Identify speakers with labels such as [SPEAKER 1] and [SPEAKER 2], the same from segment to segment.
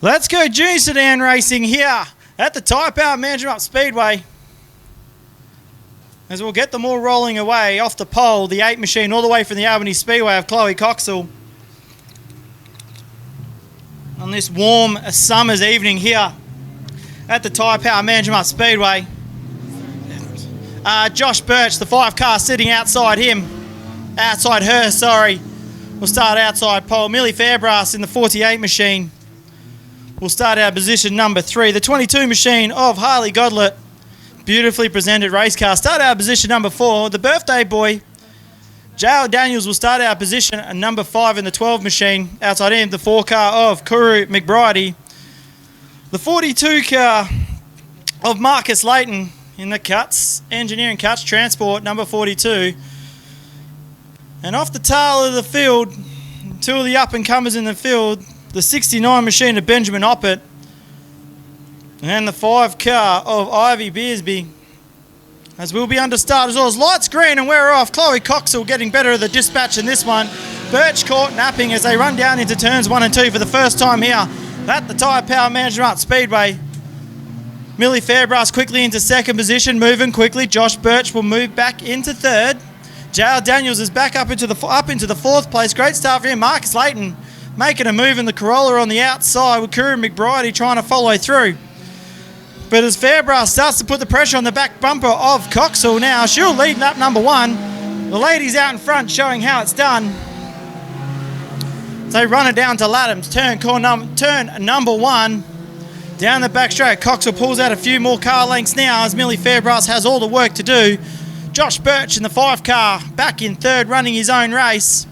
[SPEAKER 1] Let's go junior sedan racing here at the Tyrepower Manjimup Speedway. As we'll get them all rolling away off the pole, the 8 machine all the way from the Albany Speedway of Chloe Coxell. On this warm summer's evening here at the Tyrepower Manjimup Speedway. Josh Birch, the 5 car sitting outside her, We'll start outside pole. Millie Fairbrass in the 48 machine. We'll start our position number 3. The 22 machine of Harley Godlett. Beautifully presented race car. Start our position number 4. The birthday boy, J.L. Daniels, will start our position number 5 in the 12 machine. Outside him, the 4 car of Kuru McBridey. The 42 car of Marcus Layton in the cuts. Engineering cuts, transport, number 42. And off the tail of the field, 2 of the up-and-comers in the field, the 69 machine of Benjamin Oppett and the 5 car of Ivy Beersby. As we'll be under start as well as lights green and we're off. Chloe Coxell getting better at the dispatch in this one. Birch caught napping as they run down into turns 1 and 2 for the first time here at the Tyrepower Manjimup Speedway. Millie Fairbrass quickly into second position, moving quickly. Josh Birch will move back into third. J.L. Daniels is back up into the 4th place. Great start for him. Marcus Layton making a move in the Corolla on the outside with Kuru McBridey trying to follow through. But as Fairbrass starts to put the pressure on the back bumper of Coxell now, she'll lead lap number 1. The ladies out in front showing how it's done. So run it down to Laddams, turn number 1. Down the back straight, Coxell pulls out a few more car lengths now as Millie Fairbrass has all the work to do. Josh Birch in the 5 car, back in 3rd, running his own race.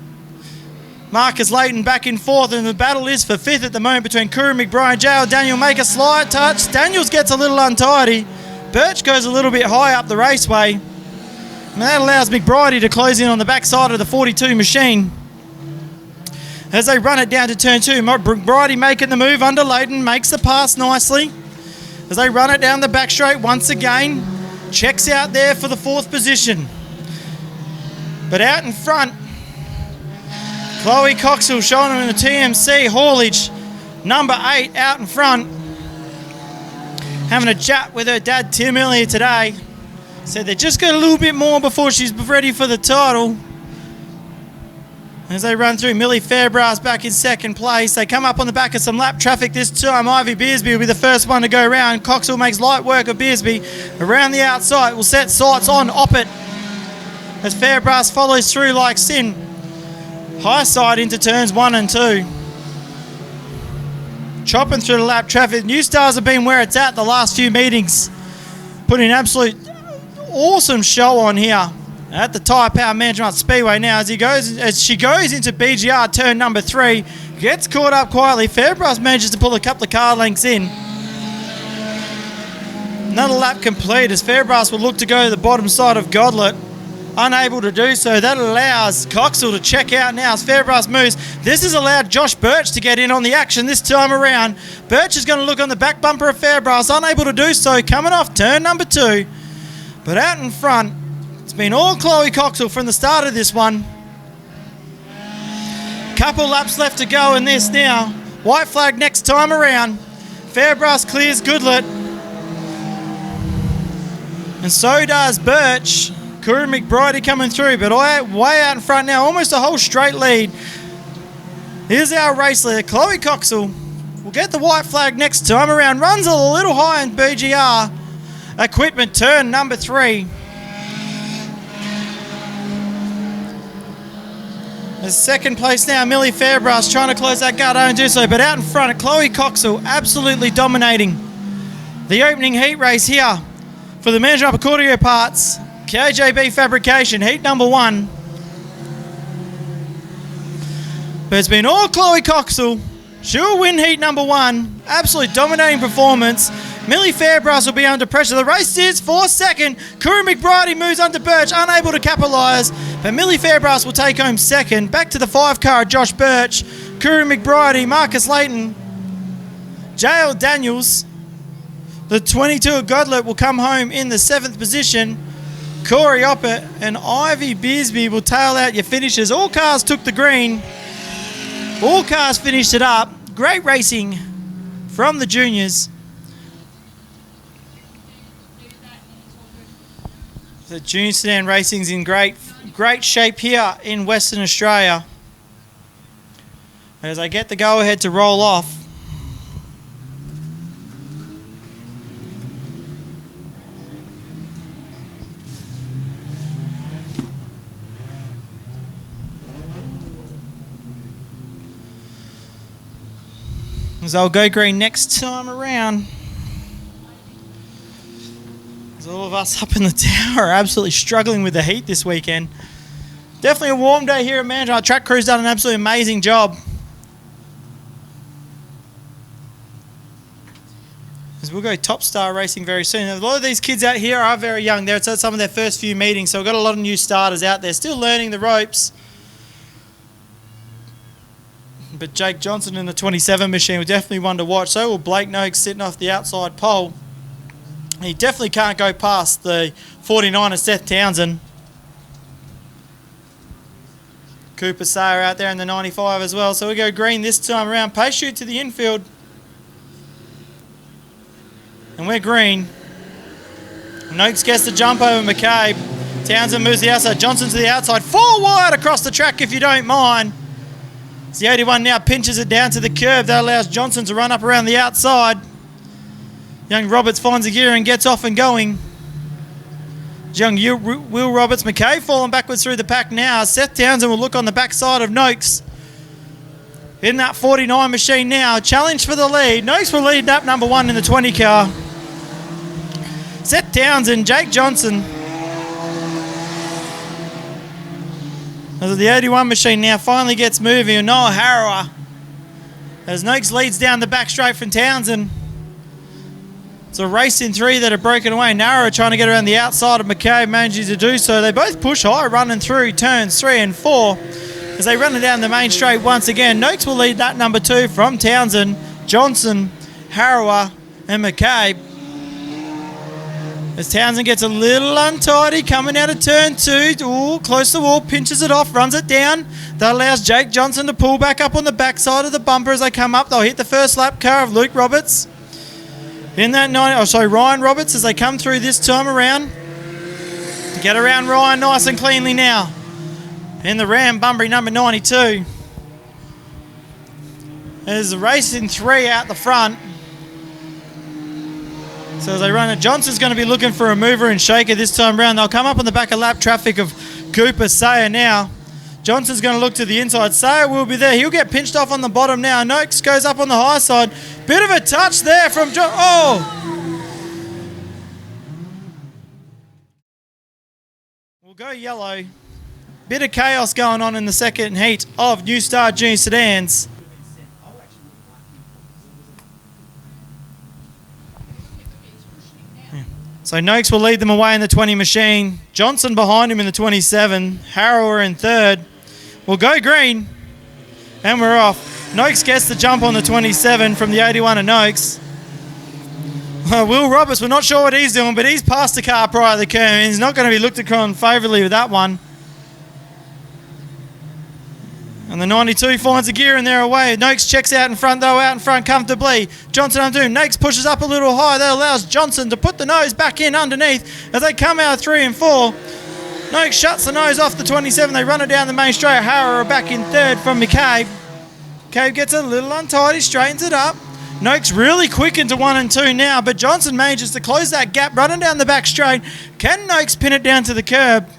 [SPEAKER 1] Marcus Layton back in 4th, and the battle is for 5th at the moment between Kuru McBride and J.L. Daniel. Make a slight touch. Daniels gets a little untidy. Birch goes a little bit high up the raceway. And that allows McBridey to close in on the back side of the 42 machine. As they run it down to turn 2, McBridey making the move under Layton, makes the pass nicely. As they run it down the back straight once again, checks out there for the 4th position. But out in front, Chloe Coxell showing them in the TMC haulage, number 8 out in front. Having a chat with her dad Tim earlier today. Said they just got a little bit more before she's ready for the title. As they run through, Millie Fairbrass back in 2nd place. They come up on the back of some lap traffic this time. Ivy Beersby will be the first one to go around. Coxell makes light work of Beersby. Around the outside will set sights on Oppett as Fairbrass follows through like sin. High side into turns 1 and 2. Chopping through the lap traffic. New Stars have been where it's at the last few meetings. Putting an absolute awesome show on here at the Tyrepower Manjimup Speedway now as she goes into BGR turn number 3. Gets caught up quietly. Fairbrass manages to pull a couple of car lengths in. Another lap complete as Fairbrass will look to go to the bottom side of Godlett. Unable to do so. That allows Coxell to check out now as Fairbrass moves. This has allowed Josh Birch to get in on the action this time around. Birch is going to look on the back bumper of Fairbrass, unable to do so, coming off turn number 2. But out in front, it's been all Chloe Coxell from the start of this one. Couple laps left to go in this now. White flag next time around. Fairbrass clears Godlett. And so does Birch. Kuru McBridey coming through, but way out in front now, almost a whole straight lead. Here's our race leader, Chloe Coxell. Will get the white flag next time around. Runs a little high in BGR. Equipment turn number 3. The 2nd place now, Millie Fairbrass trying to close that gap, don't do so, but out in front, Chloe Coxell absolutely dominating the opening heat race here for the Manjimup Accordio Parts. KJB Fabrication, heat number 1. But it's been all Chloe Coxell. She'll win heat number 1. Absolutely dominating performance. Millie Fairbrass will be under pressure. The race is for 2nd. Kuru McBridey moves under Birch, unable to capitalise. But Millie Fairbrass will take home 2nd. Back to the 5 car, Josh Birch. Kuru McBridey, Marcus Layton. J.L. Daniels. The 22 of Godlett will come home in the 7th position. Corey Oppett and Ivy Beersby will tail out your finishers. All cars took the green. All cars finished it up. Great racing from the juniors. The junior sedan racing's in great shape here in Western Australia. As I get the go-ahead to roll off. As I'll go green next time around. As all of us up in the tower are absolutely struggling with the heat this weekend. Definitely a warm day here at Manjimup. Track crew's done an absolutely amazing job. As we'll go Top Star racing very soon. A lot of these kids out here are very young. They're at some of their first few meetings, so we've got a lot of new starters out there still learning the ropes. But Jake Johnson in the 27 machine was definitely one to watch. So will Blake Noakes sitting off the outside pole. He definitely can't go past the 49 of Seth Townsend. Cooper Sayer out there in the 95 as well. So we go green this time around. Pace shoot to the infield. And we're green. Noakes gets the jump over McCabe. Townsend moves the outside. Johnson to the outside. 4 wide across the track if you don't mind. The 81 now pinches it down to the curb. That allows Johnson to run up around the outside. Young Roberts finds a gear and gets off and going. Young Will Roberts, McKay falling backwards through the pack now. Seth Townsend will look on the backside of Noakes. In that 49 machine now. Challenge for the lead. Noakes will lead lap number 1 in the 20 car. Seth Townsend, Jake Johnson. As the 81 machine now finally gets moving, and Noah Harrower. As Noakes leads down the back straight from Townsend. It's a race in 3 that are broken away. Narrow trying to get around the outside of McCabe, managing to do so. They both push high, running through turns 3 and 4. As they run it down the main straight once again. Noakes will lead that number 2 from Townsend, Johnson, Harrower, and McCabe. As Townsend gets a little untidy coming out of turn 2. Ooh, close to the wall, pinches it off, runs it down. That allows Jake Johnson to pull back up on the backside of the bumper as they come up. They'll hit the first lap car of Luke Roberts. In that Ryan Roberts as they come through this time around. Get around Ryan nice and cleanly now. In the Ram Bunbury number 92. There's a race in 3 out the front. So as they run it, Johnson's going to be looking for a mover and shaker this time around. They'll come up on the back of lap traffic of Cooper Sayer now. Johnson's going to look to the inside. Sayer will be there. He'll get pinched off on the bottom now. Noakes goes up on the high side. Bit of a touch there from John. Oh! We'll go yellow. Bit of chaos going on in the second heat of New Star Junior Sedans. So Noakes will lead them away in the 20 machine. Johnson behind him in the 27. Harrower in 3rd. We'll go green. And we're off. Noakes gets the jump on the 27 from the 81 of Noakes. Will Roberts, we're not sure what he's doing, but he's passed the car prior to the curve. And he's not going to be looked upon favourably with that one. And the 92 finds a gear and they're away. Noakes checks out in front though, out in front comfortably. Johnson undone. Noakes pushes up a little high. That allows Johnson to put the nose back in underneath as they come out of 3 and 4. Noakes shuts the nose off the 27. They run it down the main straight. Harrower back in 3rd from McCabe. McCabe gets a little untidy, straightens it up. Noakes really quick into 1 and 2 now, but Johnson manages to close that gap, running down the back straight. Can Noakes pin it down to the curb?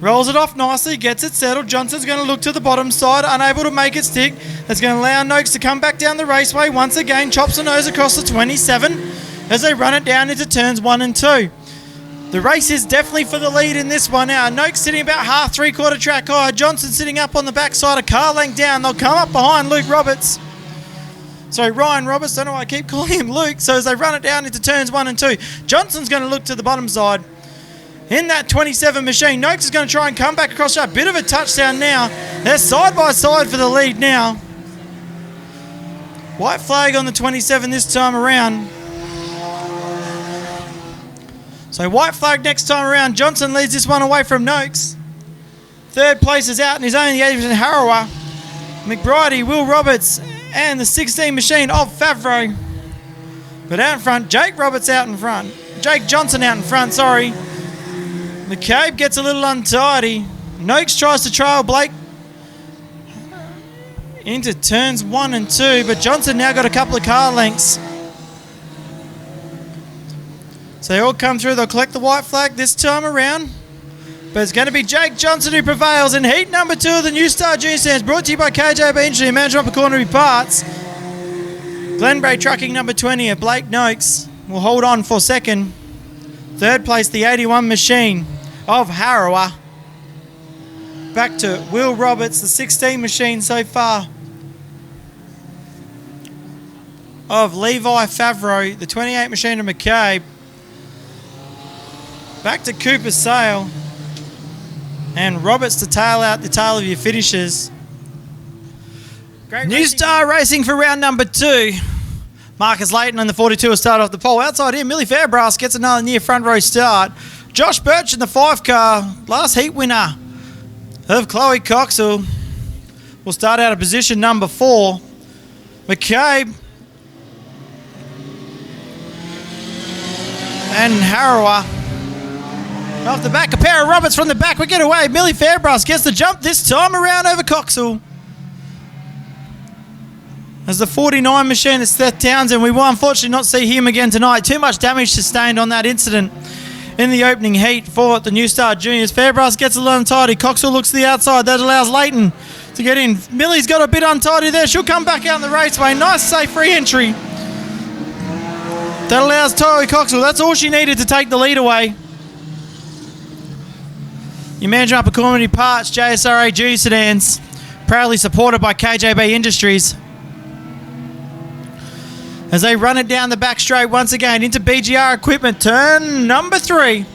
[SPEAKER 1] Rolls it off nicely, gets it settled. Johnson's going to look to the bottom side, unable to make it stick. That's going to allow Noakes to come back down the raceway once again. Chops the nose across the 27 as they run it down into turns 1 and 2. The race is definitely for the lead in this one now. Noakes sitting about half, 3/4 track high. Johnson sitting up on the backside, a car length down. They'll come up behind Luke Roberts. So Ryan Roberts, don't know why I keep calling him Luke. So as they run it down into turns 1 and 2, Johnson's going to look to the bottom side. In that 27 machine, Noakes is going to try and come back across that. Bit of a touchdown now. They're side by side for the lead now. White flag on the 27 this time around. So white flag next time around. Johnson leads this one away from Noakes. 3rd place is out in his own. The 80% Harrower, McBridey, Will Roberts, and the 16 machine of Favreau. But out in front, Jake Roberts out in front. Jake Johnson out in front, sorry. McCabe gets a little untidy. Noakes tries to trail Blake into turns 1 and 2, but Johnson now got a couple of car lengths. So they all come through. They'll collect the white flag this time around. But it's going to be Jake Johnson who prevails in heat number 2 of the New Star Junior Series, brought to you by KJB Industry and Manjimup Corner Parts. Glenbray Trucking number 20 of Blake Noakes will hold on for second. Third place, the 81 machine of Harrower. Back to Will Roberts, the 16 machine so far of Levi Favreau, the 28 machine of McCabe. Back to Cooper Sale. And Roberts to tail out the tail of your finishers. Great New Star racing for round number 2. Marcus Layton on the 42 will start off the pole. Outside here, Millie Fairbrass gets another near front row start. Josh Birch in the 5 car, last heat winner of Chloe Coxell, will start out of position number 4. McCabe and Harrower. Off the back, a pair of Roberts from the back. We get away. Millie Fairbrass gets the jump this time around over Coxell. As the 49 machine is Seth Townsend, we will unfortunately not see him again tonight. Too much damage sustained on that incident in the opening heat for the New Star Juniors. Fairbrass gets a little untidy. Coxell looks to the outside. That allows Layton to get in. Millie's got a bit untidy there. She'll come back out in the raceway. Nice, safe free entry. That allows Chloe Coxell. That's all she needed to take the lead away. Your Manjimup Community Parts, JSRA Junior Sedans, proudly supported by KJB Industries. As they run it down the back straight once again into BGR Equipment, turn number 3.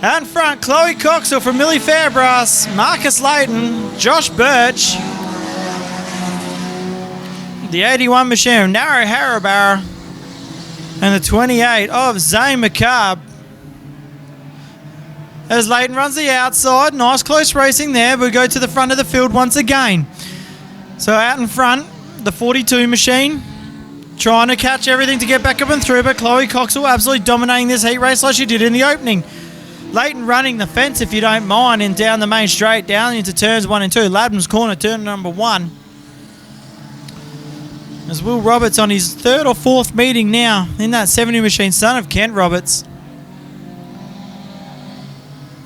[SPEAKER 1] Out in front, Chloe Coxell from Millie Fairbrass, Marcus Layton, Josh Birch, the 81 machine, Narrow Harrobar, and the 28 of Zane McCabe. As Layton runs the outside, nice close racing there. We go to the front of the field once again. So out in front, the 42 machine, trying to catch everything to get back up and through, but Chloe Coxell absolutely dominating this heat race like she did in the opening. Layton running the fence, if you don't mind, and down the main straight, down into turns 1 and 2. Labden's corner, turn number 1. As Will Roberts on his 3rd or 4th meeting now in that 70 machine, son of Kent Roberts.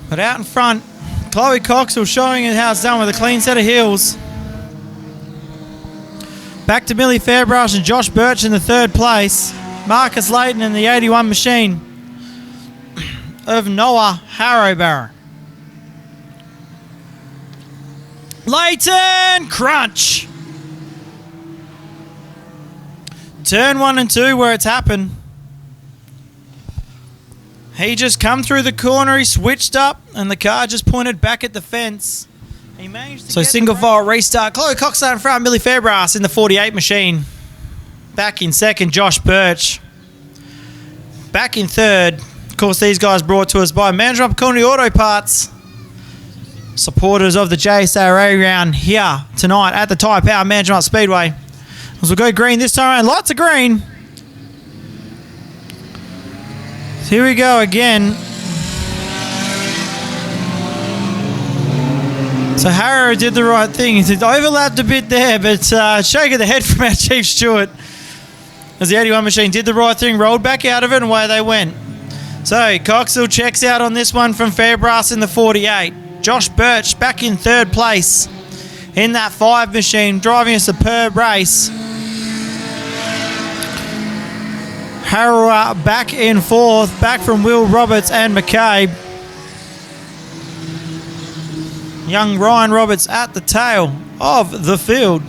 [SPEAKER 1] But out in front, Chloe Coxell showing it how it's done with a clean set of heels. Back to Millie Fairbrass and Josh Birch in the 3rd place. Marcus Layton in the 81 machine of Noah Harrowbarrow. Layton, crunch. Turn 1 and 2 where it's happened. He just come through the corner, he switched up, and the car just pointed back at the fence. He managed to get single file restart. Chloe Coxell in front, Millie Fairbrass in the 48 machine. Back in 2nd, Josh Birch. Back in 3rd, of course, these guys brought to us by Manjimup Community Auto Parts. Supporters of the JSRA round here tonight at the Tyrepower Manjimup Speedway. As we'll go green this time around, lots of green. Here we go again. So Harrow did the right thing. He overlapped a bit there, but shake of the head from our Chief Stewart. As the 81 machine did the right thing, rolled back out of it, and away they went. So Coxell checks out on this one from Fairbrass in the 48. Josh Birch back in 3rd place in that 5 machine, driving a superb race. Harrower back in 4th, back from Will Roberts and McCabe. Young Ryan Roberts at the tail of the field.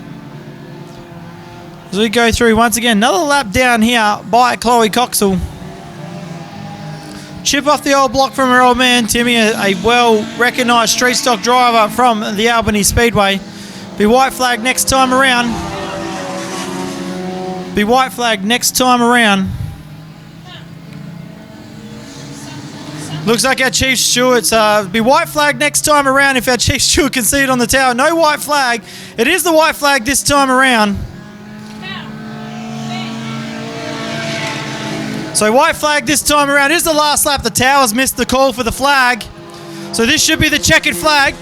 [SPEAKER 1] As we go through once again, another lap down here by Chloe Coxell. Chip off the old block from her old man, Timmy, a well-recognised street stock driver from the Albany Speedway. Be white flag next time around. Be white flag next time around. Looks like our Chief Stewart's be white flag next time around if our Chief Stewart can see it on the tower. No white flag. It is the white flag this time around. So white flag this time around. Here's the last lap. The Towers missed the call for the flag. So this should be the checkered flag.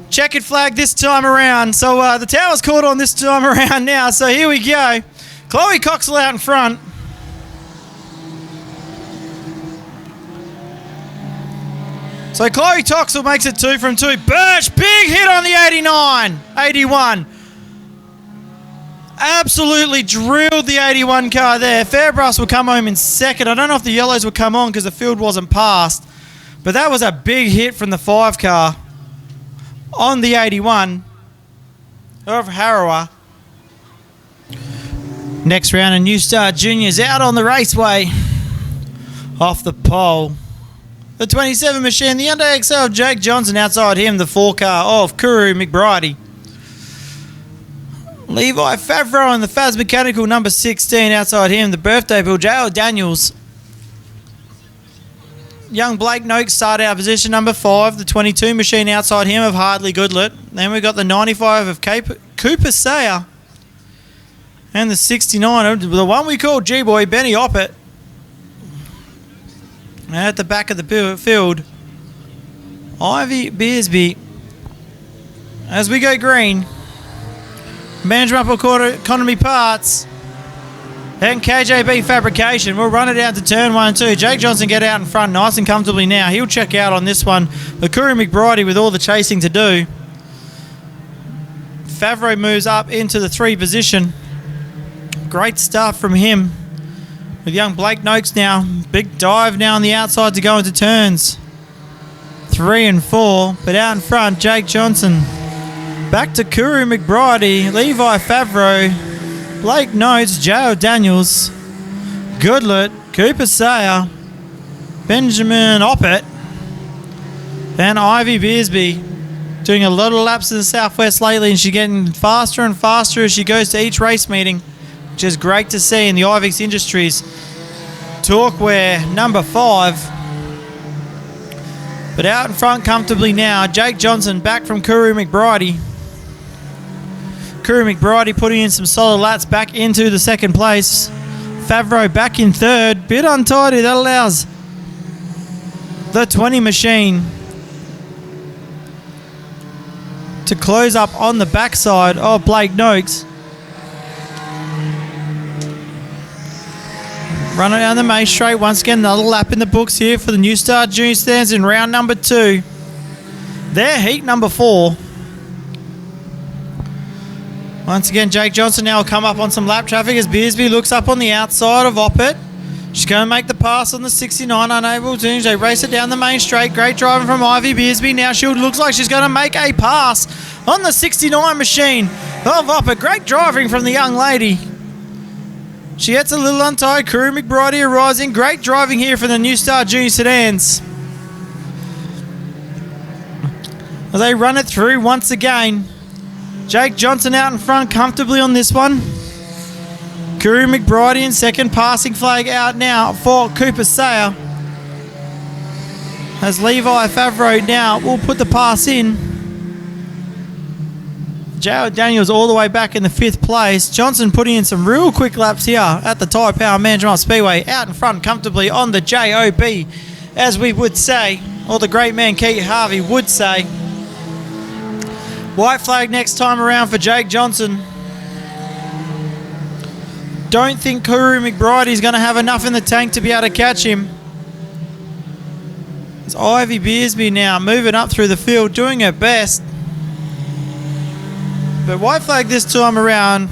[SPEAKER 1] Checkered flag this time around. So the Towers caught on this time around now. So here we go. Chloe Coxwell out in front. So Chloe Coxwell makes it 2 from 2. Birch, big hit on the 89. 81. Absolutely drilled the 81 car there. Fairbrass will come home in second. I don't know if the yellows will come on because the field wasn't passed. But that was a big hit from the 5 car on the 81 of Harrower. Next round, a New Star Juniors out on the raceway. Off the pole. The 27 machine, the Hyundai XL of Jake Johnson. Outside him, the 4 car of Kuru McBridey. Levi Favreau and the Faz Mechanical number 16. Outside him, the birthday Bill J.L. Daniels. Young Blake Noakes started out position number 5. The 22 machine outside him of Hardley Goodlett. Then we got the 95 of Cooper Sayer. And the 69 of the one we call G-Boy, Benny Oppett. At the back of the field, Ivy Beersby. As we go green, Manjimup Economy Parts and KJB Fabrication. We'll run it out to turn 1 and 2. Jake Johnson get out in front nice and comfortably now. He'll check out on this one. The Kuru McBridey with all the chasing to do. Favreau moves up into the 3 position. Great stuff from him. With young Blake Noakes now. Big dive now on the outside to go into turns 3 and 4. But out in front, Jake Johnson. Back to Kuru McBridey, Levi Favreau, Blake Noakes, J.O. Daniels, Goodlett, Cooper Sayer, Benjamin Oppett, and Ivy Beersby. Doing a lot of laps in the southwest lately, and she's getting faster and faster as she goes to each race meeting, which is great to see in the Ivix Industries Talkware number 5. But out in front comfortably now, Jake Johnson back from Kuru McBridey. Kuru McBridey putting in some solid laps back into the 2nd place. Favreau back in 3rd. Bit untidy. That allows the 20 machine to close up on the backside of Blake Noakes. Running down the main straight. Once again, another lap in the books here for the New Star Junior Sedans in round number 2. Their heat number 4. Once again, Jake Johnson now will come up on some lap traffic as Beersby looks up on the outside of Oppett. She's going to make the pass on the 69, unable to. They race it down the main straight. Great driving from Ivy Beersby. Now she looks like she's going to make a pass on the 69 machine of Oppett. Great driving from the young lady. She gets a little untied. Kuru McBridey rising. Great driving here for the New Star Junior Sedans. As they run it through once again. Jake Johnson out in front comfortably on this one. Kuru McBridey in 2nd. Passing flag out now for Cooper Sayer. As Levi Favreau now will put the pass in. J.O. Daniels all the way back in the 5th place. Johnson putting in some real quick laps here at the Tyrepower Manjimup Speedway. Out in front comfortably on the JOB, as we would say, or the great man Keith Harvey would say. White flag next time around for Jake Johnson. Don't think Kuru McBridey is going to have enough in the tank to be able to catch him. It's Ivy Beersby now moving up through the field, doing her best. But white flag this time around.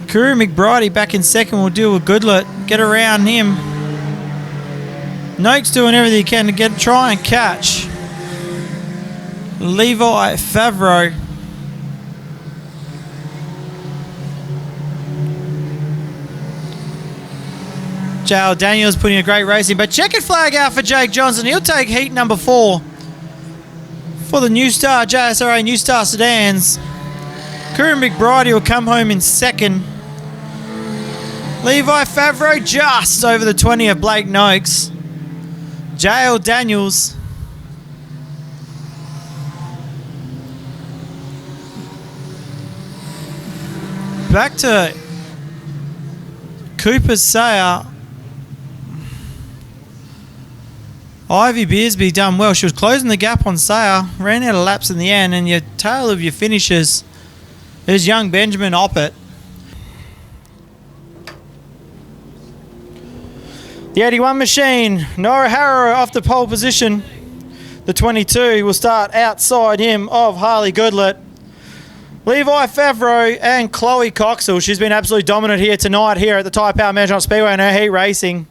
[SPEAKER 1] Kuru McBridey back in 2nd will deal with Goodlett. Get around him. Noakes doing everything he can to try and catch Levi Favreau. J.L. Daniels putting a great race in, but checkered flag out for Jake Johnson. He'll take heat number 4 for the New Star JSRA New Star Sedans. Kuru McBridey will come home in 2nd. Levi Favreau just over the 20 of Blake Noakes. J.L. Daniels back to Cooper's Sayer. Ivy Beersby done well. She was closing the gap on Sayer, ran out of laps in the end, and your tail of your finishers is young Benjamin Oppett. The 81 machine, Nora Harrow off the pole position. The 22 will start outside him of Harley Goodlett. Levi Favreau and Chloe Coxell. She's been absolutely dominant here tonight here at the Tyrepower Manjimup Speedway in her heat racing.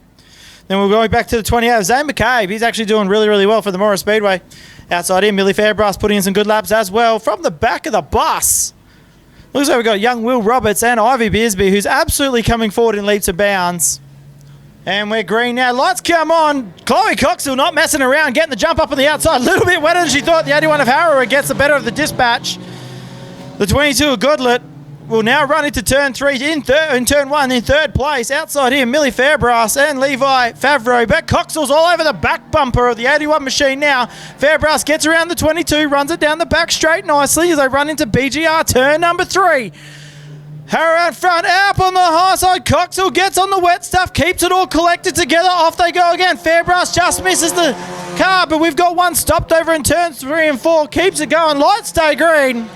[SPEAKER 1] Then we're going back to the 28. Zane McCabe, he's actually doing really, really well for the Morris Speedway. Outside him, Millie Fairbrass putting in some good laps as well. From the back of the bus, looks like we've got young Will Roberts and Ivy Beersby, who's absolutely coming forward in leaps and bounds. And we're green now. Lights come on. Chloe Coxell not messing around, getting the jump up on the outside. A little bit wetter than she thought. The 81 of Harrow gets the better of the dispatch. The 22 of Goodlett will now run into turn 3 in turn 1 in third place. Outside him, Millie Fairbrass and Levi Favreau. But Coxell's all over the back bumper of the 81 machine now. Fairbrass gets around the 22, runs it down the back straight nicely as they run into BGR turn number 3. Harrow out front, up on the high side. Coxell gets on the wet stuff, keeps it all collected together. Off they go again. Fairbrass just misses the car, but we've got one stopped over in turns 3 and 4. Keeps it going. Lights stay green.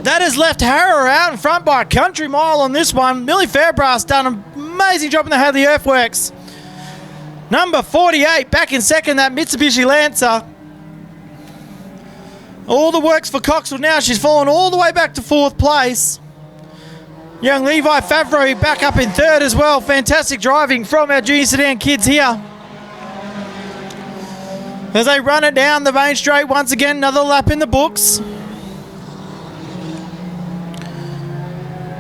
[SPEAKER 1] That has left Harrow out in front by a country mile on this one. Millie Fairbrass done an amazing job in the Hadley Earthworks. Number 48 back in second, that Mitsubishi Lancer. All the works for Coxell now. She's fallen all the way back to 4th place. Young Levi Favreau back up in 3rd as well. Fantastic driving from our junior sedan kids here. As they run it down the main straight once again, another lap in the books.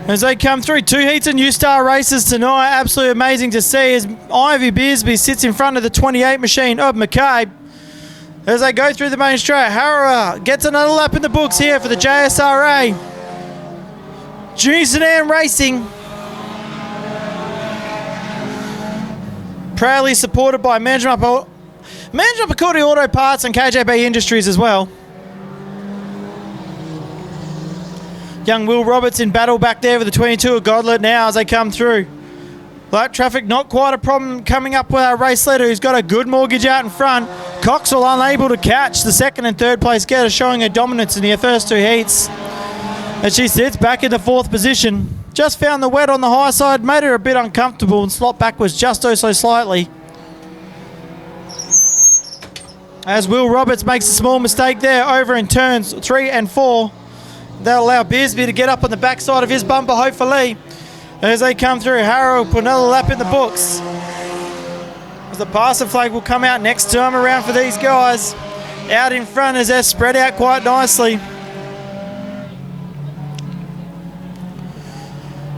[SPEAKER 1] As they come through, 2 heats of New Star races tonight. Absolutely amazing to see as Ivy Beersby sits in front of the 28 machine of McCabe. As they go through the main straight, Harrow gets another lap in the books here for the JSRA. Junior Sedan Racing. Proudly supported by Manjimup Accordi Auto Parts and KJB Industries as well. Young Will Roberts in battle back there with the 22 of Goodlett now as they come through. Light traffic, not quite a problem coming up with our race leader who's got a good mortgage out in front. Coxell unable to catch the 2nd and 3rd place getter, showing her dominance in the first 2 heats. And she sits back in the 4th position. Just found the wet on the high side, made her a bit uncomfortable and slot backwards just oh so slightly. As Will Roberts makes a small mistake there over in turns 3 and 4. That'll allow Beersby to get up on the backside of his bumper, hopefully. As they come through, Harrow put another lap in the books. As the passer flag will come out next time around for these guys. Out in front as they're spread out quite nicely.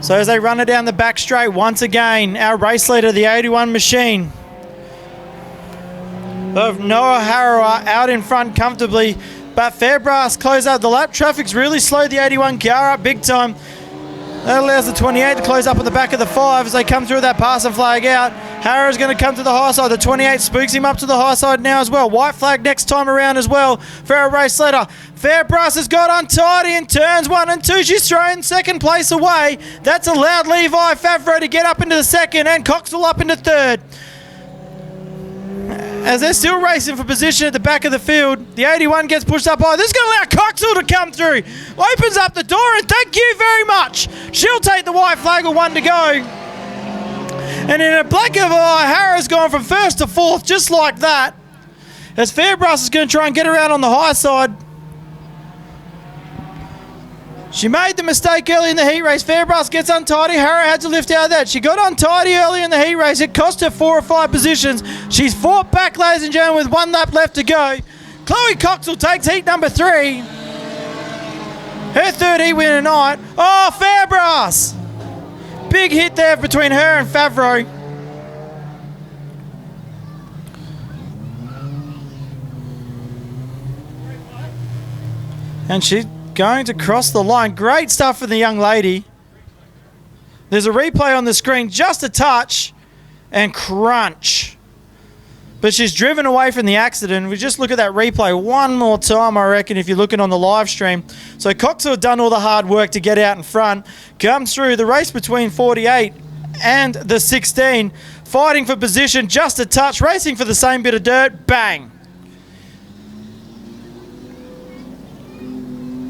[SPEAKER 1] So as they run it down the back straight, once again, our race leader, the 81 machine of Noah Harrow out in front comfortably. But Fairbrass close out the lap. Traffic's really slowed the 81 car up big time. That allows the 28 to close up at the back of the 5 as they come through that pass and flag out. Harrow's going to come to the high side. The 28 spooks him up to the high side now as well. White flag next time around as well for our race leader. Fairbrass has got untidy in turns 1 and 2. She's thrown 2nd place away. That's allowed Levi Favreau to get up into the 2nd and Coxell up into 3rd. As they're still racing for position at the back of the field, the 81 gets pushed up high. This is going to allow Coxell to come through. Opens up the door, and thank you very much. She'll take the white flag with 1 to go. And in a blink of an eye, Harrow's gone from 1st to 4th, just like that. As Fairbrass is going to try and get around on the high side. She made the mistake early in the heat race. Fairbrass gets untidy. Harrow had to lift out of that. She got untidy early in the heat race. It cost her 4 or 5 positions. She's fought back, ladies and gentlemen, with 1 lap left to go. Chloe Coxell takes heat number 3. Her 3rd heat win tonight. Oh, Fairbrass! Big hit there between her and Favreau. And she going to cross the line. Great stuff for the young lady. There's a replay on the screen, just a touch, and crunch. but she's driven away from the accident. We just look at that replay one more time, I reckon, if you're looking on the live stream. So Cox, who had done all the hard work to get out in front, comes through the race between 48 and the 16, fighting for position just a touch, racing for the same bit of dirt, bang.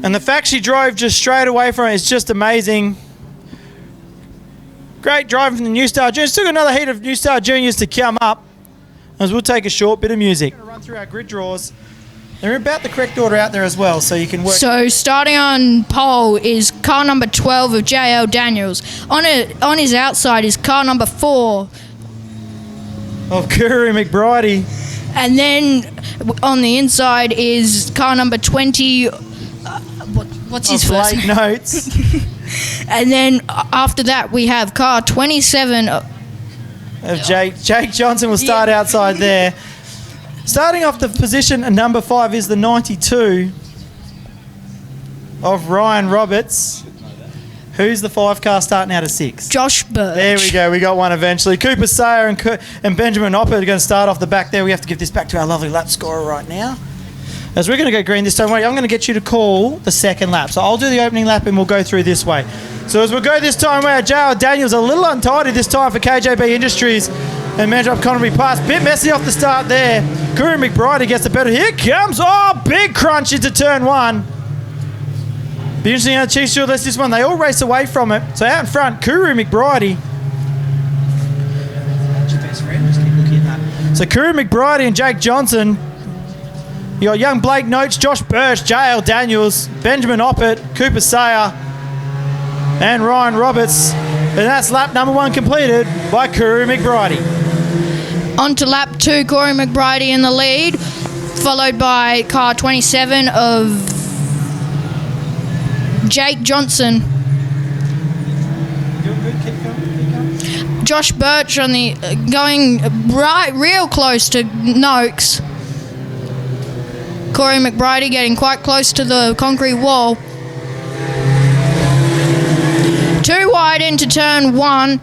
[SPEAKER 1] And the fact she drove just straight away from it is just amazing. Great driving from the New Star Juniors. Still got another heat of New Star Juniors to come up, as we'll take a short bit of music. We're going to run through our grid draws. They're about the correct order out there as well, so you can work.
[SPEAKER 2] So starting on pole is car number 12 of JL Daniels. On his outside is car number 4
[SPEAKER 1] of Kuru McBridey.
[SPEAKER 2] And then on the inside is car number 20. What's his first
[SPEAKER 1] name? Notes.
[SPEAKER 2] And then after that we have car 27
[SPEAKER 1] of Jake Johnson will start outside there. Starting off the position number 5 is the 92 of Ryan Roberts. Who's the 5 car starting out of 6?
[SPEAKER 2] Josh Birch.
[SPEAKER 1] There we go. We got one eventually. Cooper Sayer and Benjamin Opper are going to start off the back there. We have to give this back to our lovely lap scorer right now. As we're going to go green this time, I'm going to get you to call the second lap. So I'll do the opening lap and we'll go through this way. So as we go this time, where JL Daniels a little untidy this time for KJB Industries and Manjimup Connery Pass. Bit messy off the start there. Kuru McBridey gets the better. Here comes, big crunch into turn 1. Be interesting how Chief Stewart lets this one. They all race away from it. So out in front, Kuru McBridey. So Kuru McBridey and Jake Johnson. You got young Blake Notes, Josh Birch, JL Daniels, Benjamin Oppett, Cooper Sayer, and Ryan Roberts. And that's lap number 1 completed by Kuru McBridey.
[SPEAKER 2] On to lap 2, Corey McBridey in the lead, followed by car 27 of Jake Johnson. Josh Birch on the going real close to Noakes. Corey McBridey getting quite close to the concrete wall. 2 wide into turn 1.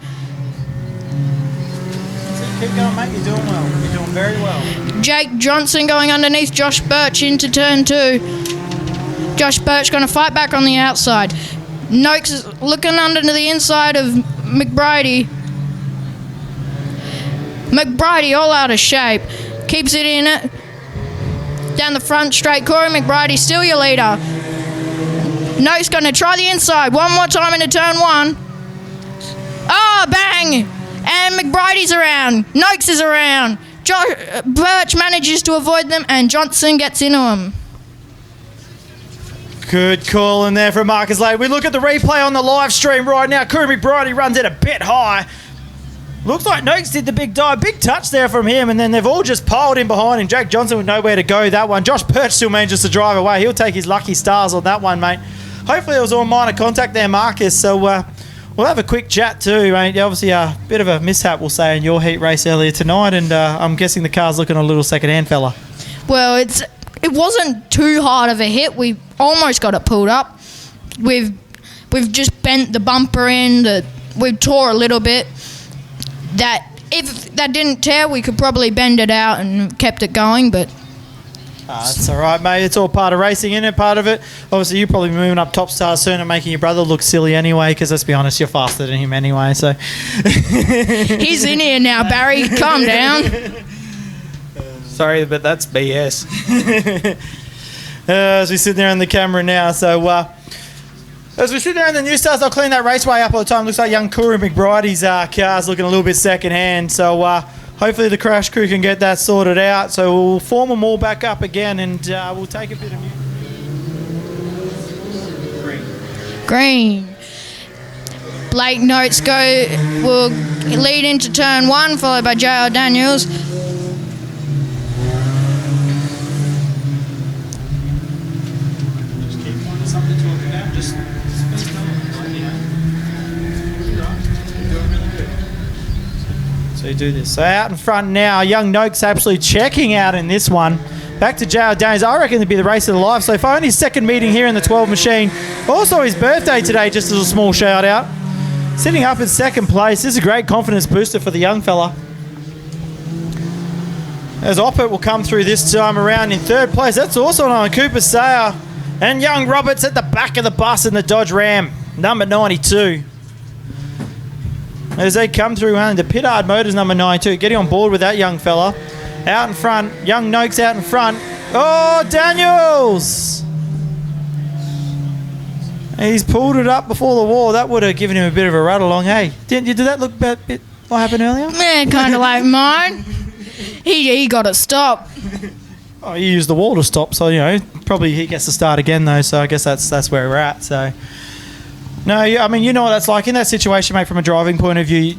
[SPEAKER 1] Keep going, mate. You're doing well. You're doing very well.
[SPEAKER 2] Jake Johnson going underneath Josh Birch into turn 2. Josh Birch going to fight back on the outside. Noakes is looking under to the inside of McBridey. McBridey all out of shape. Keeps it in it. Down the front straight. Corey McBridey still your leader. Noakes going to try the inside. One more time into turn 1. Bang! And McBridey's around. Noakes is around. Birch manages to avoid them and Johnson gets into him.
[SPEAKER 1] Good call in there from Marcus Lade. We look at the replay on the live stream right now. Kuru McBridey runs it a bit high. Looks like Noakes did the big dive. Big touch there from him, and then they've all just piled in behind him. Jake Johnson with nowhere to go that one. Josh Birch still manages to drive away. He'll take his lucky stars on that one, mate. Hopefully it was all minor contact there, Marcus. So we'll have a quick chat too, mate. Obviously a bit of a mishap, we'll say, in your heat race earlier tonight, and I'm guessing the car's looking a little second-hand, fella.
[SPEAKER 2] Well, it wasn't too hard of a hit. We almost got it pulled up. We've just bent the bumper in. We tore a little bit. That if that didn't tear, we could probably bend it out and kept it going, but
[SPEAKER 1] that's all right, mate. It's all part of racing, isn't it? Part of it. Obviously, you're probably moving up top stars soon and making your brother look silly anyway, because let's be honest, you're faster than him anyway, so.
[SPEAKER 2] He's in here now, Barry. Calm down.
[SPEAKER 3] Sorry, but that's BS.
[SPEAKER 1] As we sit there on the camera now, so as we sit there in the new stars, they'll clean that raceway up all the time. Looks like young Kuru McBridey's car's looking a little bit second hand, so hopefully the crash crew can get that sorted out. So we'll form them all back up again, and we'll take a bit of
[SPEAKER 2] green. Blake Notes will lead into turn 1, followed by JL Daniels.
[SPEAKER 1] Just keep finding something to talk about. Just so you do this. So out in front now, young Noakes absolutely checking out in this one. Back to JL Daniels. I reckon it'd be the race of the life. So far, his second meeting here in the 12 machine. Also his birthday today, just as a small shout out. Sitting up in second place. This is a great confidence booster for the young fella. As Oppet will come through this time around in third place. That's also on Cooper Sayer. And young Roberts at the back of the bus in the Dodge Ram, number 92. As they come through, the Pittard Motors, number 92. Getting on board with that young fella. Out in front. Young Noakes out in front. Oh, Daniels! He's pulled it up before the wall. That would have given him a bit of a run along. Hey, did that look a bit what happened earlier?
[SPEAKER 2] Yeah, kind of like mine. He got it stopped.
[SPEAKER 1] Oh, you used the wall to stop, so, probably he gets to start again, though, so I guess that's where we're at, so. No, I mean, you know what that's like in that situation, mate, from a driving point of view.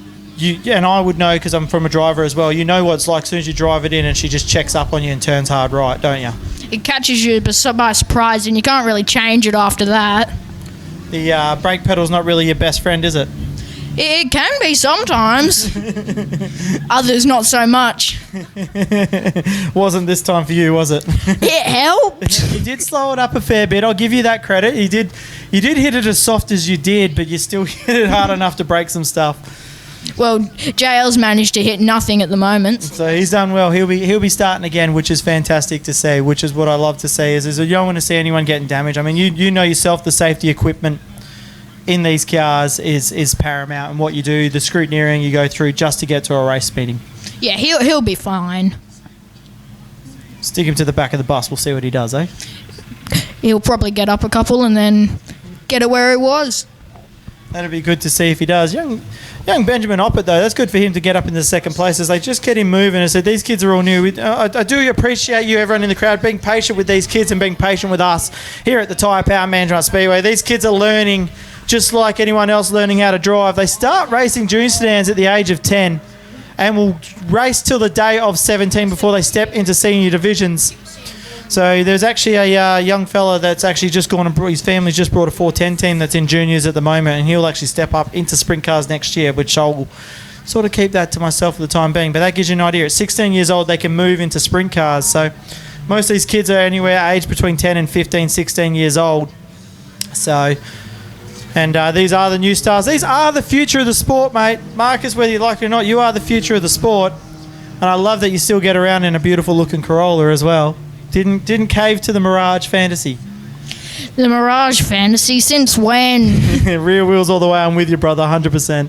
[SPEAKER 1] And I would know because I'm from a driver as well. You know what it's like as soon as you drive it in and she just checks up on you and turns hard right, don't you?
[SPEAKER 2] It catches you by surprise and you can't really change it after that.
[SPEAKER 1] The brake pedal's not really your best friend, is it?
[SPEAKER 2] It can be sometimes. Others not so much.
[SPEAKER 1] Wasn't this time for you, was it?
[SPEAKER 2] It helped.
[SPEAKER 1] He did slow it up a fair bit. I'll give you that credit. You did hit it as soft as you did, but you still hit it hard enough to break some stuff.
[SPEAKER 2] Well, JL's managed to hit nothing at the moment.
[SPEAKER 1] So he's done well. He'll be starting again, which is fantastic to see, which is what I love to see, is you don't want to see anyone getting damaged. I mean, you know yourself, the safety equipment in these cars is paramount, and what you do, the scrutineering you go through just to get to a race meeting.
[SPEAKER 2] Yeah, he'll be fine.
[SPEAKER 1] Stick him to the back of the bus. We'll see what he does, eh?
[SPEAKER 2] He'll probably get up a couple and then get it where it was.
[SPEAKER 1] That'd be good to see if he does. Young Benjamin Oppett, though, that's good for him to get up in the second place as they just get him moving. I said, these kids are all new. I do appreciate you, everyone in the crowd, being patient with these kids and being patient with us here at the Tyrepower Manjimup Speedway. These kids are learning just like anyone else learning how to drive. They start racing junior sedans at the age of 10 and will race till the day of 17 before they step into senior divisions. So there's actually a young fella that's actually just gone and his family's just brought a 410 team that's in juniors at the moment, and he'll actually step up into sprint cars next year, which I'll sort of keep that to myself for the time being. But that gives you an idea. At 16 years old, they can move into sprint cars. So most of these kids are anywhere aged between 10 and 15, 16 years old. So, and these are the new stars. These are the future of the sport, mate. Marcus, whether you like it or not, you are the future of the sport. And I love that you still get around in a beautiful looking Corolla as well. Didn't cave to the Mirage fantasy.
[SPEAKER 2] The Mirage fantasy? Since when?
[SPEAKER 1] Rear wheels all the way. I'm with you, brother, 100%.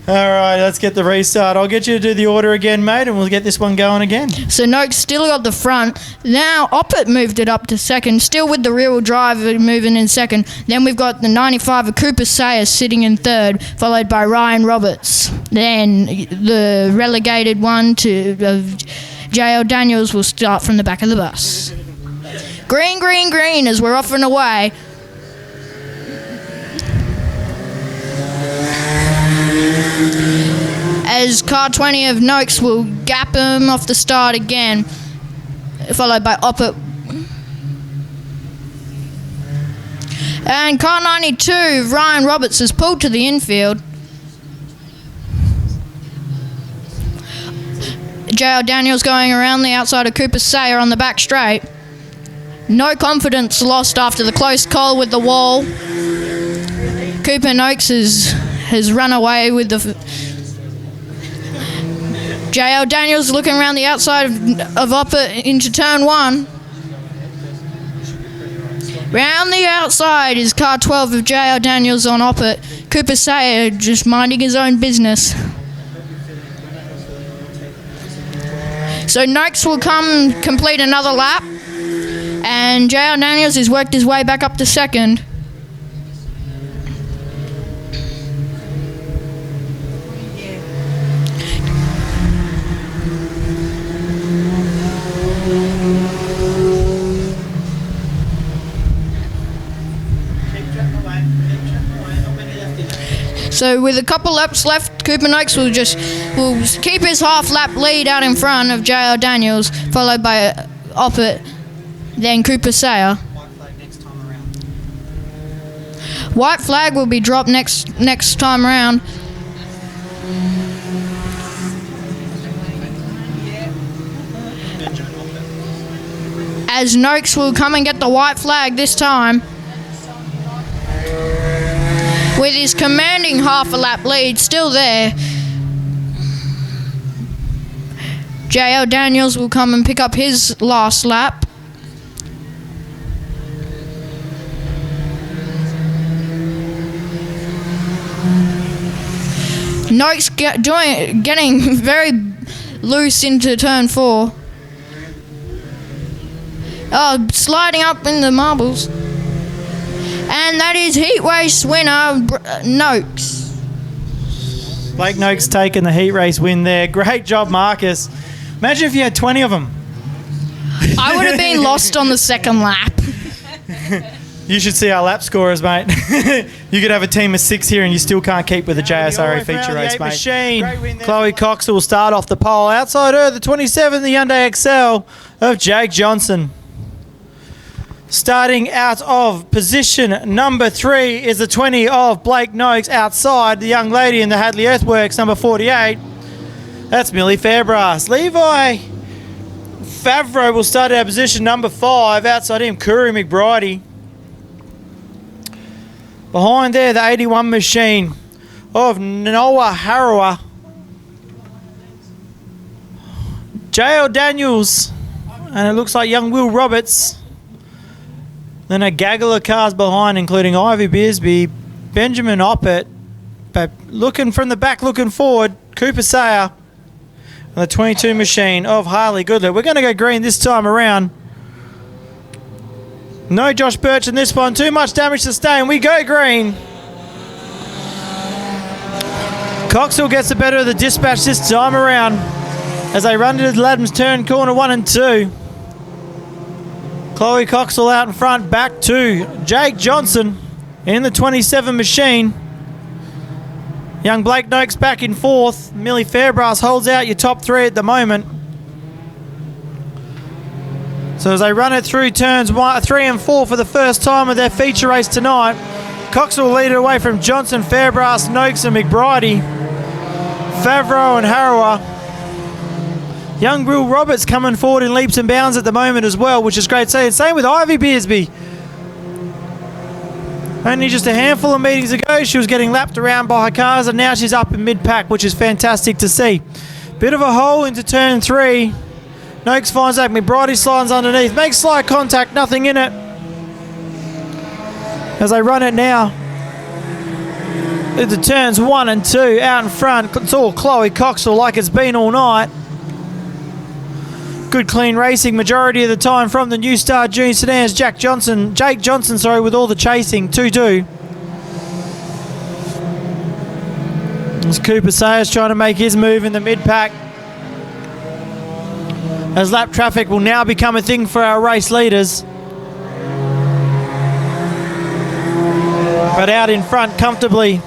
[SPEAKER 1] All right, let's get the restart. I'll get you to do the order again, mate, and we'll get this one going again.
[SPEAKER 2] So Noakes still got the front. Now Oppett moved it up to second, still with the rear-wheel drive moving in second. Then we've got the 95 of Cooper Sayer sitting in third, followed by Ryan Roberts. Then the relegated one to J.L. Daniels will start from the back of the bus. Green, green, green as we're off and away. As car 20 of Noakes will gap him off the start again, followed by Oppett. And car 92, Ryan Roberts, is pulled to the infield. J.L. Daniels going around the outside of Cooper Sayer on the back straight. No confidence lost after the close call with the wall. Cooper Noakes has run away with the... J.L. Daniels looking around the outside of Oppett into turn one. Round the outside is car 12 of J.L. Daniels on Oppett. Cooper Sayer just minding his own business. So Noakes will come complete another lap, and J.L. Daniels has worked his way back up to second. So with a couple laps left, Cooper Noakes will keep his half lap lead out in front of J.L. Daniels, followed by Oppett, then Cooper Sayer. White flag will be dropped next time around. As Noakes will come and get the white flag this time. With his commanding half a lap lead still there, JL Daniels will come and pick up his last lap. Noakes getting very loose into turn 4. Oh, sliding up in the marbles. And that is heat race winner, Noakes.
[SPEAKER 1] Blake Noakes taking the heat race win there. Great job, Marcus. Imagine if you had 20 of them.
[SPEAKER 2] I would have been lost on the second lap.
[SPEAKER 1] You should see our lap scorers, mate. You could have a team of 6 here and you still can't keep with the JSRA feature race, mate. Machine. Chloe Cox will start off the pole. Outside her, the 27, the Hyundai XL of Jake Johnson. Starting out of position number 3 is the 20 of Blake Noakes. Outside, the young lady in the Hadley Earthworks, number 48. That's Millie Fairbrass. Levi Favreau will start out position number 5. Outside him, Kuru McBridey. Behind there, the 81 machine of Noah Harawa. JL Daniels. And it looks like young Will Roberts. Then a gaggle of cars behind, including Ivy Beersby, Benjamin Oppett, but looking from the back, looking forward, Cooper Sayer, and the 22 machine of Harley Goodlet. We're going to go green this time around. No Josh Birch in this one. Too much damage sustained. We go green. Coxwell gets the better of the dispatch this time around as they run into the Ladham's turn, corner 1 and 2. Chloe Coxwell out in front, back to Jake Johnson in the 27 machine. Young Blake Noakes back in 4th. Millie Fairbrass holds out your top 3 at the moment. So as they run it through turns 3 and 4 for the first time of their feature race tonight, Coxwell will lead it away from Johnson, Fairbrass, Noakes and McBridey. Favreau and Harawa. Young Will Roberts coming forward in leaps and bounds at the moment as well, which is great to see. And same with Ivy Beersby. Only just a handful of meetings ago, she was getting lapped around by her cars, and now she's up in mid-pack, which is fantastic to see. Bit of a hole into turn 3. Noakes finds out, McBridey slides underneath. Makes slight contact, nothing in it. As they run it now. Into turns 1 and 2, out in front. It's all Chloe Coxwell like it's been all night. Good clean racing majority of the time from the New Star Junior Sedans. Jake Johnson, with all the chasing. 2-2. As Cooper Sayers trying to make his move in the mid-pack. As lap traffic will now become a thing for our race leaders. But out in front comfortably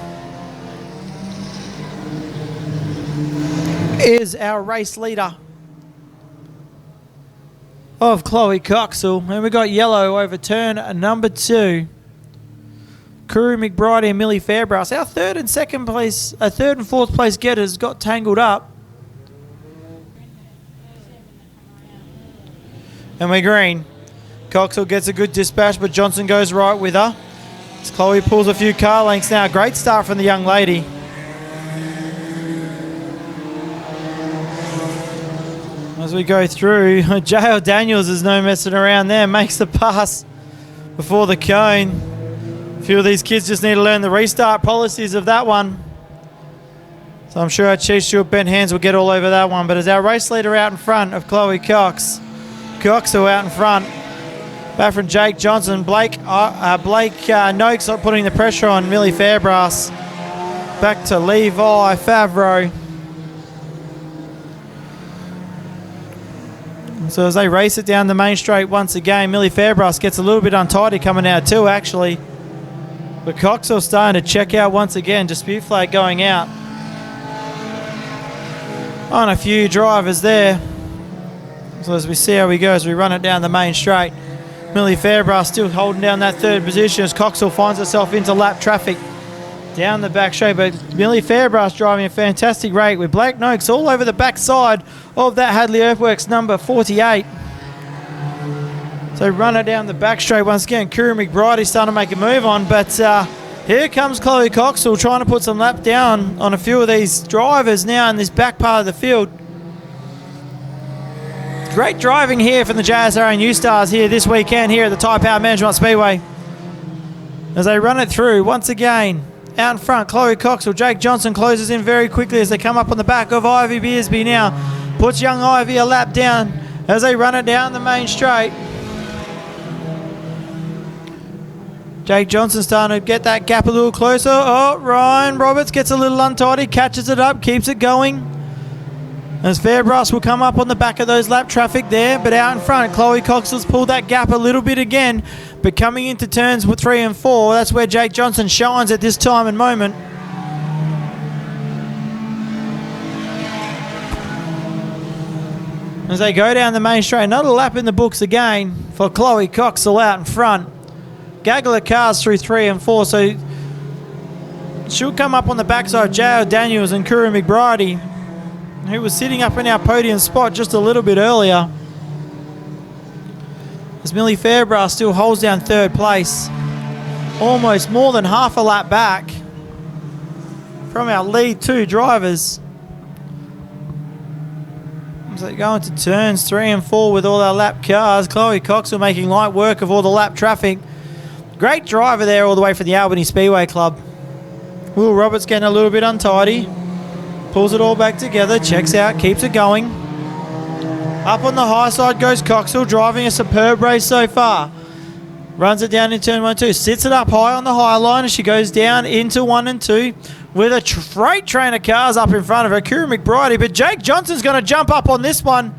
[SPEAKER 1] is our race leader of Chloe Coxwell. And we got yellow over turn number 2. Kuru McBridey and Millie Fairbrass. Our third and fourth place getters got tangled up. And we're green. Coxwell gets a good dispatch, but Johnson goes right with her. As Chloe pulls a few car lengths now. Great start from the young lady. As we go through, JL Daniels is no messing around there. Makes the pass before the cone. A few of these kids just need to learn the restart policies of that one. So I'm sure our Chief Stewart Ben Hands will get all over that one. But as our race leader out in front of Chloe Coxwell out in front. Back from Jake Johnson. Blake Noakes not putting the pressure on Millie Fairbrass. Back to Levi Favreau. So as they race it down the main straight once again, Millie Fairbrass gets a little bit untidy coming out too, actually. But Coxwell's starting to check out once again. Dispute flag going out on a few drivers there. So as we see how we go as we run it down the main straight. Millie Fairbrass still holding down that third position as Coxwell finds herself into lap traffic down the back straight. But Millie Fairbrass driving a fantastic rate with Blake Noakes all over the back side of that Hadley Earthworks number 48. So run it down the back straight once again. Kuru McBridey starting to make a move on, but here comes Chloe Coxwell trying to put some lap down on a few of these drivers now in this back part of the field. Great driving here from the JSR and U-Stars here this weekend here at the Tyrepower Manjimup Speedway. As they run it through, once again, out in front, Chloe Cox or Jake Johnson closes in very quickly as they come up on the back of Ivy Beersby now. Puts young Ivy a lap down as they run it down the main straight. Jake Johnson starting to get that gap a little closer. Oh, Ryan Roberts gets a little untidy, catches it up, keeps it going. As Fairbrass will come up on the back of those lap traffic there, but out in front, Chloe Cox has pulled that gap a little bit again, but coming into turns with 3 and 4, that's where Jake Johnson shines at this time and moment. As they go down the main straight, another lap in the books again for Chloe Cox all out in front. Gaggle of cars through 3 and 4, so she'll come up on the backside of J.L. Daniels and Kuru McBride, who was sitting up in our podium spot just a little bit earlier. As Millie Fairbrass still holds down 3rd place, almost more than half a lap back from our lead 2 drivers. As they go into turns 3 and 4 with all our lap cars, Chloe Coxwell making light work of all the lap traffic. Great driver there all the way from the Albany Speedway Club. Will Roberts getting a little bit untidy. Pulls it all back together, checks out, keeps it going. Up on the high side goes Coxwell, driving a superb race so far. Runs it down in turn 1 2, sits it up high on the high line as she goes down into 1 and 2 with a freight train of cars up in front of her, Kuru McBride. But Jake Johnson's going to jump up on this one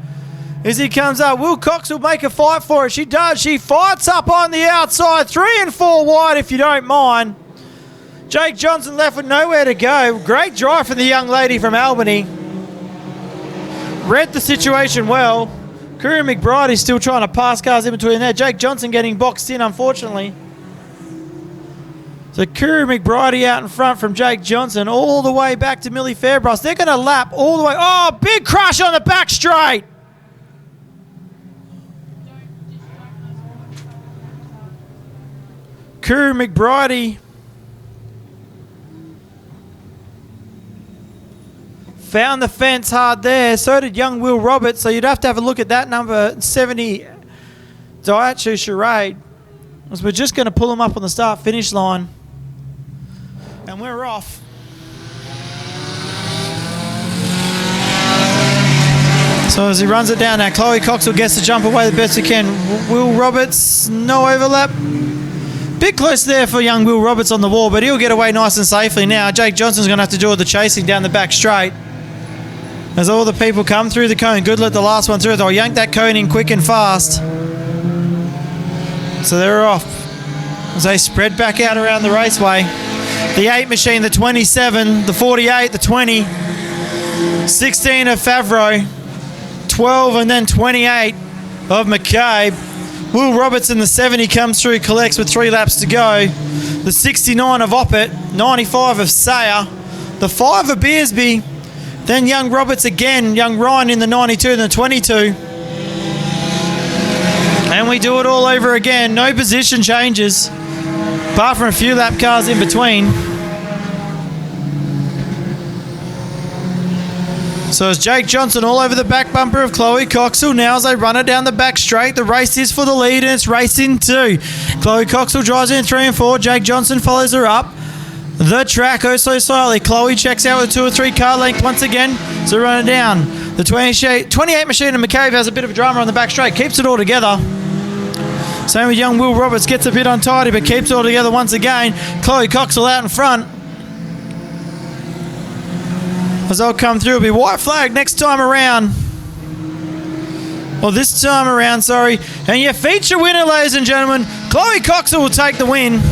[SPEAKER 1] as he comes up. Will Cox will make a fight for it. She does. She fights up on the outside, 3 and 4 wide if you don't mind. Jake Johnson left with nowhere to go. Great drive from the young lady from Albany. Read the situation well. Kuru McBride is still trying to pass cars in between there. Jake Johnson getting boxed in, unfortunately. So Kuru McBride out in front from Jake Johnson all the way back to Millie Fairbrass. They're going to lap all the way. Oh, big crash on the back straight. Kuru McBride found the fence hard there. So did young Will Roberts. So you'd have to have a look at that number 70 Daihatsu Charade. As we're just going to pull him up on the start-finish line. And we're off. So as he runs it down now, Chloe Coxwell gets to jump away the best he can. Will Roberts, no overlap. Bit close there for young Will Roberts on the wall, but he'll get away nice and safely now. Jake Johnson's going to have to do all the chasing down the back straight. As all the people come through the cone. Goodlet, the last one through. They'll yank that cone in quick and fast. So they're off. As they spread back out around the raceway. The 8 machine, the 27, the 48, the 20. 16 of Favreau. 12 and then 28 of McCabe. Will Roberts in the 70 comes through, collects with 3 laps to go. The 69 of Oppett, 95 of Sayer, the 5 of Beersby, then young Roberts again, young Ryan in the 92 and the 22. And we do it all over again, no position changes, apart from a few lap cars in between. So it's Jake Johnson all over the back bumper of Chloe Coxwell. Now as they run it down the back straight, the race is for the lead and it's racing 2. Chloe Coxwell drives in 3 and 4. Jake Johnson follows her up the track oh so slowly. Chloe checks out with 2 or 3 car length once again. So run it down. The 28 machine and McCabe has a bit of a drama on the back straight. Keeps it all together. Same with young Will Roberts. Gets a bit untidy but keeps it all together once again. Chloe Coxwell out in front. As they'll come through, it'll be white flag next time around. Or this time around, sorry. And your feature winner, ladies and gentlemen, Chloe Coxwell will take the win.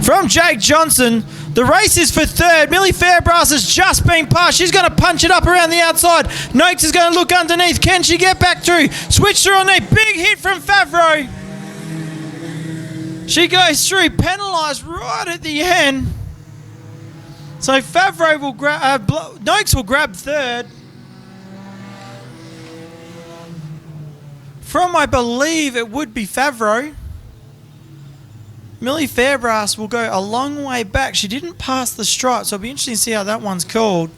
[SPEAKER 1] From Jake Johnson, the race is for 3rd. Millie Fairbrass has just been passed. She's going to punch it up around the outside. Noakes is going to look underneath. Can she get back through? Switch through on there. Big hit from Favreau. She goes through, penalised right at the end. So Favreau will grab, Noakes will grab 3rd. From, I believe, it would be Favreau. Millie Fairbrass will go a long way back. She didn't pass the stripe, so it'll be interesting to see how that one's called.